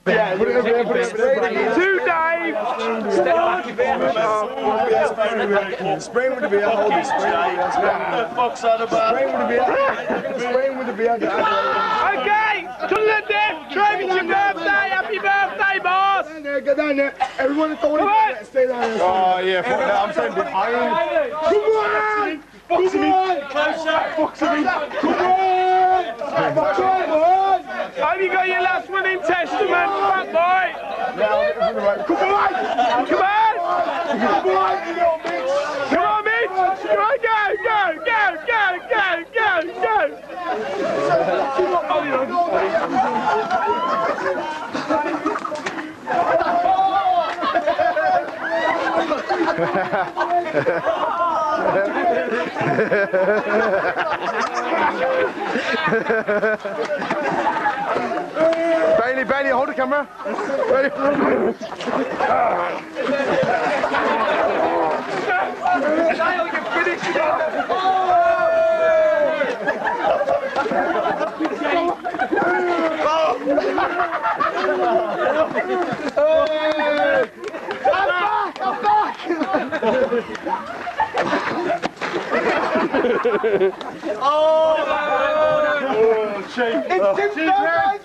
Yeah, put it over there, put it over there. To Dave! Spray him with the beer, hold it, spray him with the beer. Fuck's on about. Spray him with the beer. Spray him with the beer. Okay! To the death! Trav, it's your birthday! Happy birthday, boss! Get down there. Everyone that's going to stay down there. Oh, yeah, fuck that. I'm saying big iron. Come on! Box him in. Box him in. Come on! Come on! Have you got your last one in Testament, fat boy? Come on! Come on! Come on, you little bitch! Come on, Mitch! Come on, go, go, go, go, go, go, Bailey, hold the camera. Bailey. I'm back! Oh, Chief. It's Tim guys,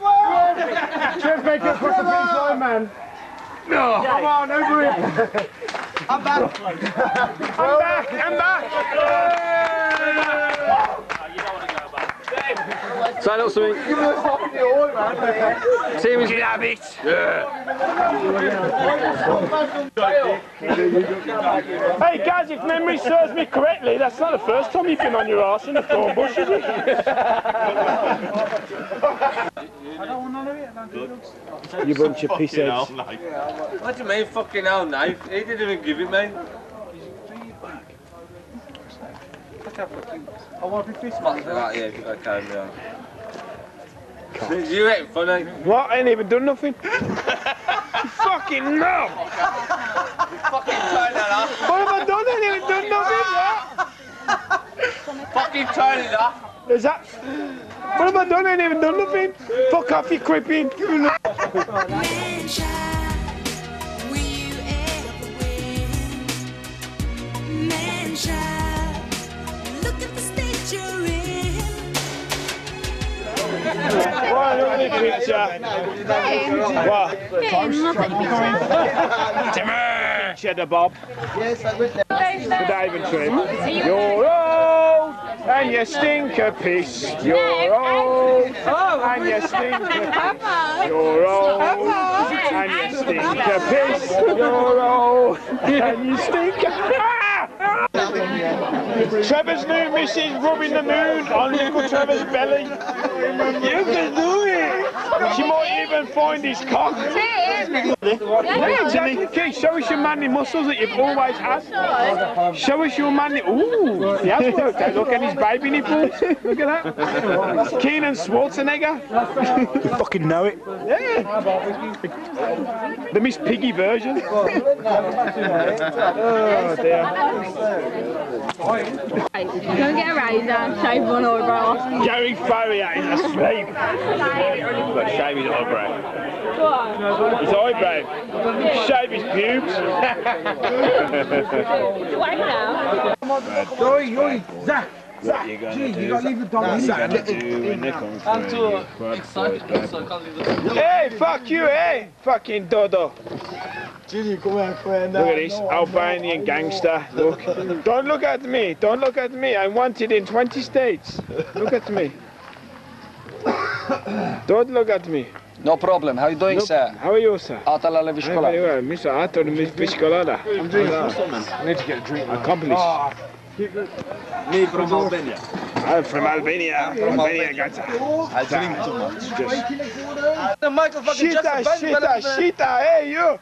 Chief, make it across the finish line, man. No. Come on, over here. I'm back. I'm back. Say a little something. Give us something to all, man. See him. Can you have it? Hey guys, if memory serves me correctly, that's not the first time you've been on your arse in a thorn bush, is it? You bunch of pissheads. What do you mean, fucking hell, knife? He didn't even give it, mate. I want to be fist Right, yeah, okay, yeah. You ain't funny. What? I ain't even done nothing. Fucking no! Fucking turn that off. What have I done? I ain't even done nothing. Fucking turn it off. Is that? What have I done? I ain't even done nothing. Fuck off, you creeping. Why look at the picture? What? Timmy! Cheddar Bob. Yes, I went there. For Dave and Trim. You're old and you stink of piss. You're old and you stink of piss. You're old and you stink of piss. You're old and you stink of piss. Trevor's new missus rubbing the moon on little Trevor's belly. You can do it. She might even find his cock. Exactly. Keith, show us your manly muscles that you've always had. Show us your manly. Ooh, he has worked out. Look at his baby nipples. Look at that. That's Keenan Schwarzenegger. You fucking know it. Yeah. The Miss Piggy version. Oh dear. Go and get a razor, shave one eyebrow. Gary Farrier is asleep. But shave his eyebrow. His eyebrow. Shave his pubes. Wait now. Oi, Zach. What you gonna do? You gotta leave the dog What you inside. gonna do when they come I'm through? too excited, so I can't leave the... Hey, fuck you, hey! Fucking dodo. Ginny, come here, friend. Look at this Albanian gangster. Look. Don't look at me. Don't look at me. I'm wanted in 20 states. Look at me. Don't look at me. No problem. How are you doing, sir? How are you, sir? Atala I'm very Levishkola. well. Mr. Ator Piscolada. I'm drinking. I need to get a drink. Accomplice. Me from Albania. I'm from Albania. From Albania, guys. I drink too much. The Michael fucking Shita, hey, you!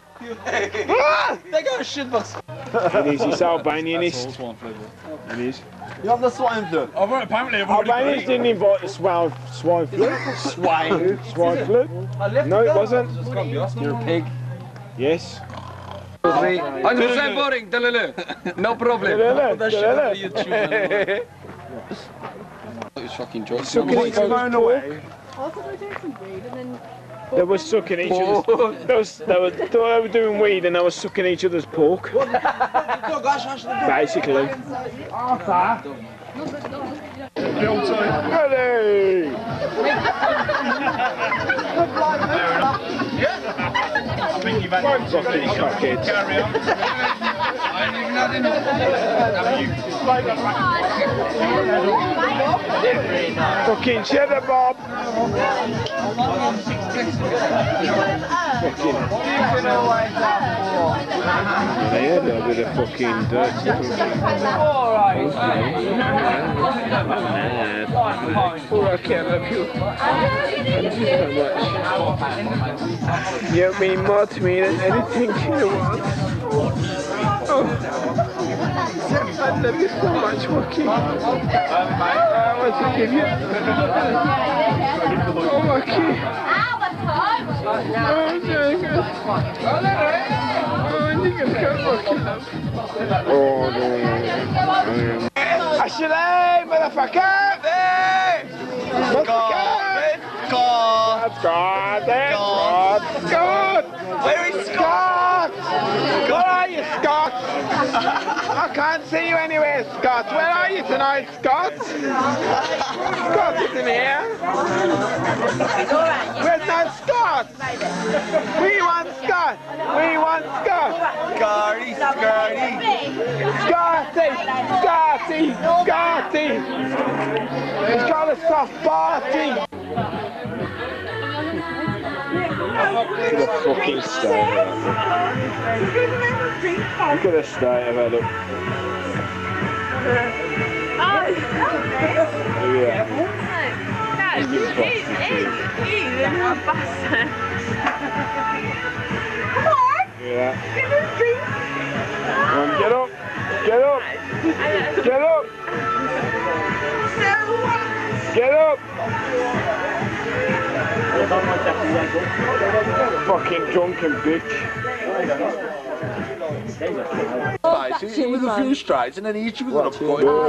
They got a shit box. It is, he's Albanianist. It is. You have the swine flu. Albanians didn't invite the swine flu. Swine flu? No, it wasn't. You're a pig. Yes. 100% boring, Dalele. No problem. It's fucking joke. phone away. Also, we're doing some weed and then They were sucking each other's. They were doing weed and they were sucking each other's pork. Basically. Ready! Fucking cockheads. Fucking cheddar Bob. Fucking. They had a bit of fucking dirt. Oh, I can't love you. You mean more to me than anything you want. Oh. I love you so much, Joaquin. I want to give you. Oh, Joaquin. Oh, Jacob. Oh, you can come, Joaquin. Oh, no. Ashley, motherfucker! Hey! Motherfucker! Scott! Scott! Where is Scott? Where are you, Scott? I can't see you anywhere, Scott. Where are you tonight, Scott? Scott isn't here. Where's that Scott? We want Scott. We want Scott. Scotty. He's got a soft party. Look at the fucking state of that. Look at the state of it. Yeah. Yeah. Come on, get up. Get up. Get up. Get up. Fucking drunken bitch. Spicy with a few strides and then each of them You're on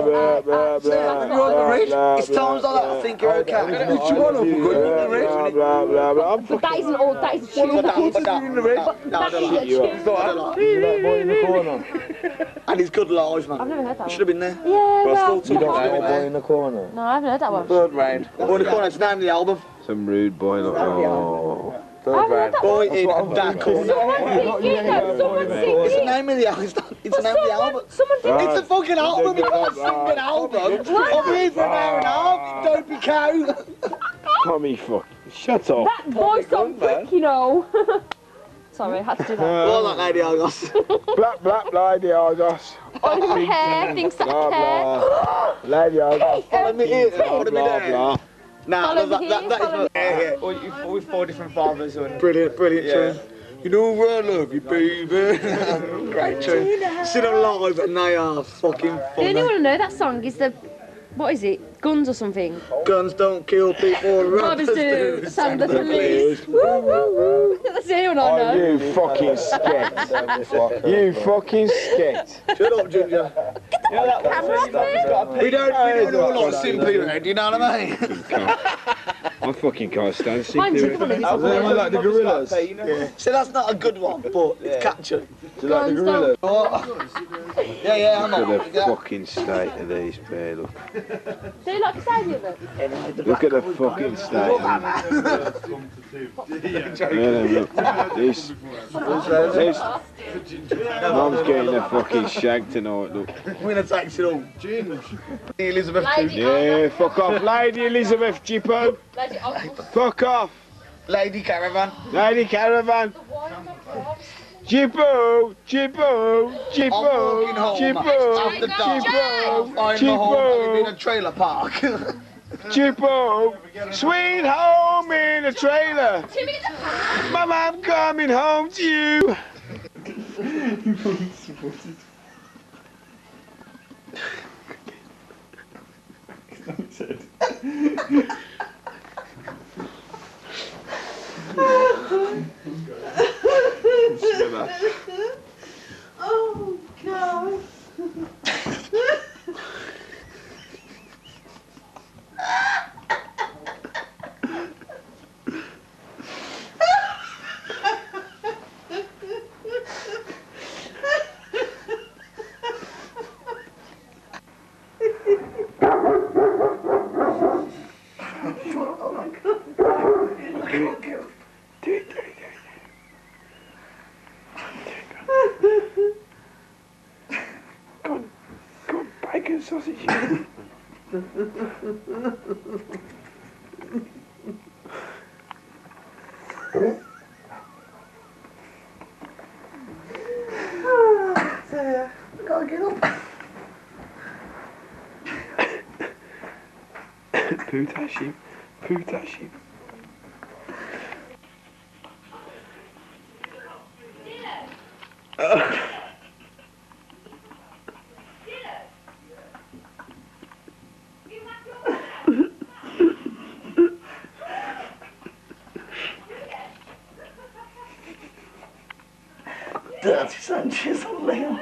the ridge. It's times like that I think you're okay. Each one of them good in the ridge. But that isn't all, that isn't true. In the ridge. And he's good live, man. I've never heard that Should have been there. one. Yeah, well, You don't know boy in the corner. no, I haven't heard that one. Third round. Boy in the corner, it's the name of the album. Some rude boy. Look. Oh. Third round. Boy in that corner. Someone sing it. It's the name of the album. It's the name of the album. Someone did It's a fucking album. You can't sing an album. I'm here for an hour and a half, you dopey cow. Tommy, fuck. Shut up. that voice on quick, you know. Sorry, I had to do that. Well, that Lady Argos. Black, Lady Argos. Oh, hair, things like Blah, hair. blah. Lady Argos. Follow me here. Follow me Blah, there. blah. Nah, Follow that me is here, my... follow me Yeah. With 4 different fathers. Brilliant tune. You know I love you, baby. Great tune. See them live and they are fucking The only funny. one I know that song is the, what is it? Guns or something. Guns don't kill people, Robbers do. Sound the police. Woo, woo, woo. That's the only one I Oh, know. you fucking sket. You fucking sket. Shut up, Ginger. Camera off me. We don't all like Simply Red, you know what I mean? I fucking can't stand Mine's Simply the Red. one that's Like the Gorillas. Yeah. So that's not a good one, but it's catchy. Guns don't. Yeah, I'm Look not. at the fucking state of these pair, look. Do you like the sound of it? Look at the fucking state of them. Look. This. Mum's getting a fucking shag tonight, look. I'm gonna take it all. Elizabeth Lady Yeah, fuck off. Lady Elizabeth Jippo. Lady Fuck off. Lady Caravan. Lady Caravan. Jippo. Jippo. I'm walking home after dark. I'll find my home in a trailer park. Jippo. Sweet home in a trailer. Mama, I'm coming home to you. Oh, God. sausage. I gotta get up. Putashi. Putashi. Dirty Sanchez on Liam.